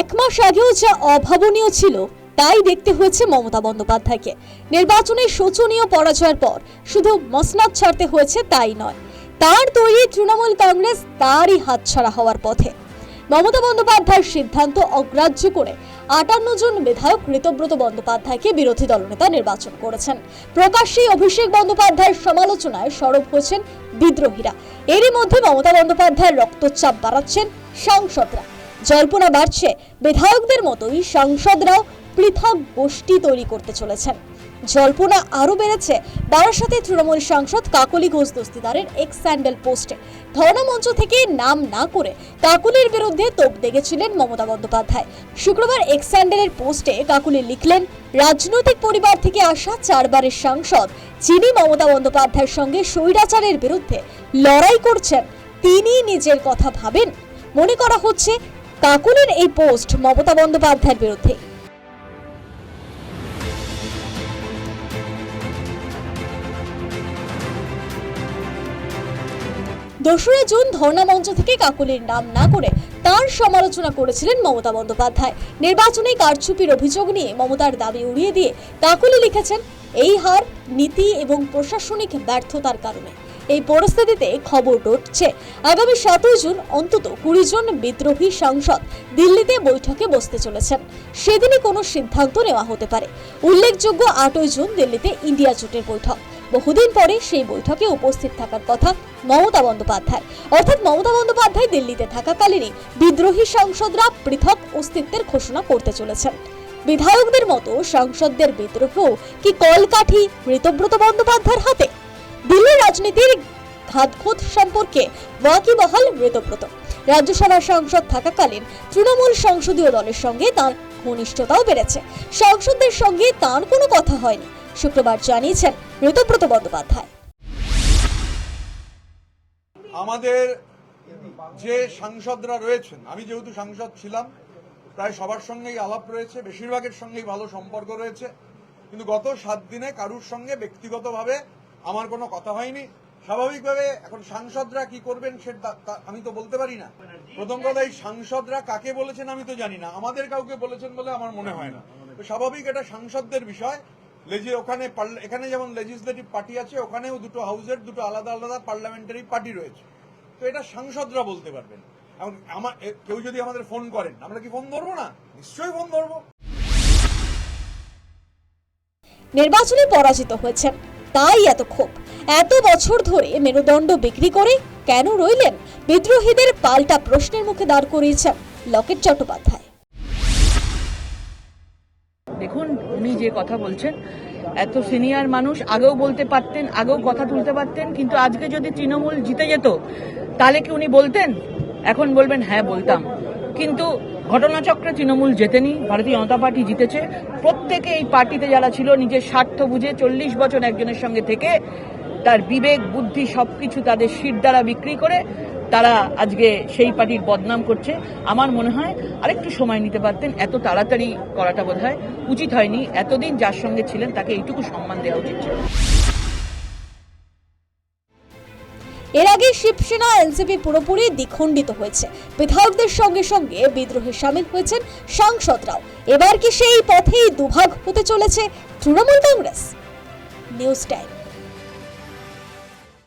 এক মাস আগেও যা অভাবনীয় ছিল তাই দেখতে হয়েছে মমতা বন্দ্যোপাধ্যায়কে। নির্বাচনের শোচনীয় পরাজয়ের পর শুধু মসনদ ছাড়তে হয়েছে তাই নয়, তার তৈরি তৃণমূল কংগ্রেস তারই হাতছাড়া হওয়ার পথে। মমতা বন্দ্যোপাধ্যায়ের সিদ্ধান্ত অগ্রাহ্য করে 58 জন বিধায়ক ঋতব্রত বন্দ্যোপাধ্যায়কে বিরোধী দলনেতা নির্বাচন করেছেন। প্রকাশ্যেই অভিষেক বন্দ্যোপাধ্যায়ের সমালোচনায় সরব হয়েছেন বিদ্রোহীরা। এরই মধ্যে মমতা বন্দ্যোপাধ্যায়ের রক্তচাপ বাড়াচ্ছেন সাংসদরা। জল্পনা বাড়ছে বিধায়কদের মতোই সাংসদরাও পৃথক গোষ্ঠী তৈরি করতে চলেছেন। জল্পনা আরো বেড়েছে বারাসাতে তৃণমূল সাংসদ কাকলি ঘোষ দস্তিদারের এক্স স্যান্ডেল পোস্টে। ধর্ণা মঞ্চ থেকে নাম না করে কাকলির বিরুদ্ধে তোপ দেগেছিলেন মমতা বন্দ্যোপাধ্যায়। শুক্রবার এক্স স্যান্ডেলের পোস্টে কাকলি লিখলেন, রাজনৈতিক পরিবার থেকে আসা 4 বারের সাংসদ যিনি মমতা বন্দ্যোপাধ্যায়ের সঙ্গে স্বৈরাচারের বিরুদ্ধে লড়াই করছেন তিনি নিজের কথা ভাবেন। মনে করা হচ্ছে কাকলির এই পোস্ট মমতা বন্দ্যোপাধ্যায়ের বিরুদ্ধে। দোসরা জুন ধর্ণা মঞ্চ থেকে কাকলির নাম না করে তার সমালোচনা করেছিলেন মমতা বন্দ্যোপাধ্যায়। নির্বাচনে কারচুপির অভিযোগ নিয়ে মমতার দাবি উড়িয়ে দিয়ে কাকলি লিখেছেন, এই হার নীতি এবং প্রশাসনিক ব্যর্থতার কারণে। এই পরিস্থিতিতে খবর উঠছে আগামী 7 জুন অন্তত 20 জন বিদ্রোহী সাংসদ দিল্লিতে বৈঠকে বসতে চলেছেন। সেদিনই কোনো সিদ্ধান্ত নেওয়া হতে পারে। উল্লেখযোগ্য 8 জুন দিল্লিতে ইন্ডিয়া জোটের বৈঠক। বহুদিন পরে সেই বৈঠকে উপস্থিত থাকার কথা মমতা বন্দ্যোপাধ্যায়। অর্থাৎ মমতা বন্দ্যোপাধ্যায় দিল্লিতে থাকাকালীনই বিদ্রোহী সাংসদরা পৃথক অস্তিত্বের ঘোষণা করতে চলেছেন। বিধায়কদের মতো সাংসদদের বিদ্রোহও কি কলকাঠি ঋতব্রত বন্দ্যোপাধ্যায়ের হাতে? দিল্লির রাজনীতির ঘাতঘোত সম্পর্কে ওয়াকিবহাল ঋতব্রত। রাজ্যসভার সাংসদ থাকাকালীন তৃণমূল সংসদীয় দলের সঙ্গে তার ঘনিষ্ঠতাও বেড়েছে। সাংসদদের সঙ্গে তার কোনো কথা হয়নি, শুক্রবার জানিয়েছেন ঋতব্রত বন্দ্যোপাধ্যায়। আমাদের যে সাংসদরা রয়েছেন, আমি যেহেতু সাংসদ ছিলাম, প্রায় সবার সঙ্গেই আলাপ রয়েছে, বেশিরভাগের সঙ্গেই ভালো সম্পর্ক রয়েছে। কিন্তু গত 7 দিনে কারুর সঙ্গে ব্যক্তিগতভাবে আমার কোনো কথা হয়নি। স্বাভাবিকভাবে এখন সাংসদরা কি করবেন সেটা আমি তো বলতে পারি না। প্রথম কথা, এই সাংসদরা কাকে বলেছেন আমি তো জানি না, আমাদের কাউকে বলেছেন বলে আমার মনে হয় না। তো স্বাভাবিক এটা সাংসদদের বিষয়। এখানে যেমন লেজিসলেটিভ পার্টি আছে, ওখানেও দুটো হাউসের দুটো আলাদা আলাদা পার্লামেন্টারি পার্টি রয়েছে। তো এটা সাংসদরা বলতে পারবেন। কেউ যদি আমাদের ফোন করেন, আমরা কি ফোন ধরবো না? নিশ্চয়ই ফোন ধরবো। নির্বাচনে পরাজিত হয়েছেন, তাই এত ক্ষোভ। এত বছর ধরে মেরুদণ্ড বিক্রি করে কেন রইলেন? বিদ্রোহীদের পাল্টা প্রশ্নের মুখে দাঁড় করিয়েছেন লকেট চট্টোপাধ্যায়। দেখুন, উনি যে কথা বলছেন, এত সিনিয়র মানুষ, আগেও বলতে পারতেন, আগেও কথা তুলতে পারতেন। কিন্তু আজকে যদি তৃণমূল জিতে যেত তাহলে কি উনি বলতেন? এখন বলবেন হ্যাঁ বলতাম। কিন্তু ঘটনাচক্রে তৃণমূল জেতেনি, ভারতীয় জনতা পার্টি জিতেছে। প্রত্যেকে এই পার্টিতে যারা ছিল নিজের স্বার্থ বুঝে 40 বছর একজনের সঙ্গে থেকে তার বিবেক বুদ্ধি সবকিছু তাদের শির দ্বারা বিক্রি করে তারা আজকে সেই পার্টির বদনাম করছে। আমার মনে হয় আরেকটু সময় নিতে পারতেন। এত তাড়াতাড়ি করাটা বোধহয় উচিত হয়নি। এতদিন যার সঙ্গে ছিলেন তাকে এইটুকু সম্মান দেওয়া উচিত ছিল। এর আগে শিবসেনা এনসিপি পুরোপুরি দ্বিখণ্ডিত হয়েছে। বিধায়কদের সঙ্গে সঙ্গে বিদ্রোহে সামিল হয়েছেন সাংসদরাও। এবার কি সেই পথেই দুভাগ হতে চলেছে তৃণমূল কংগ্রেস? News time.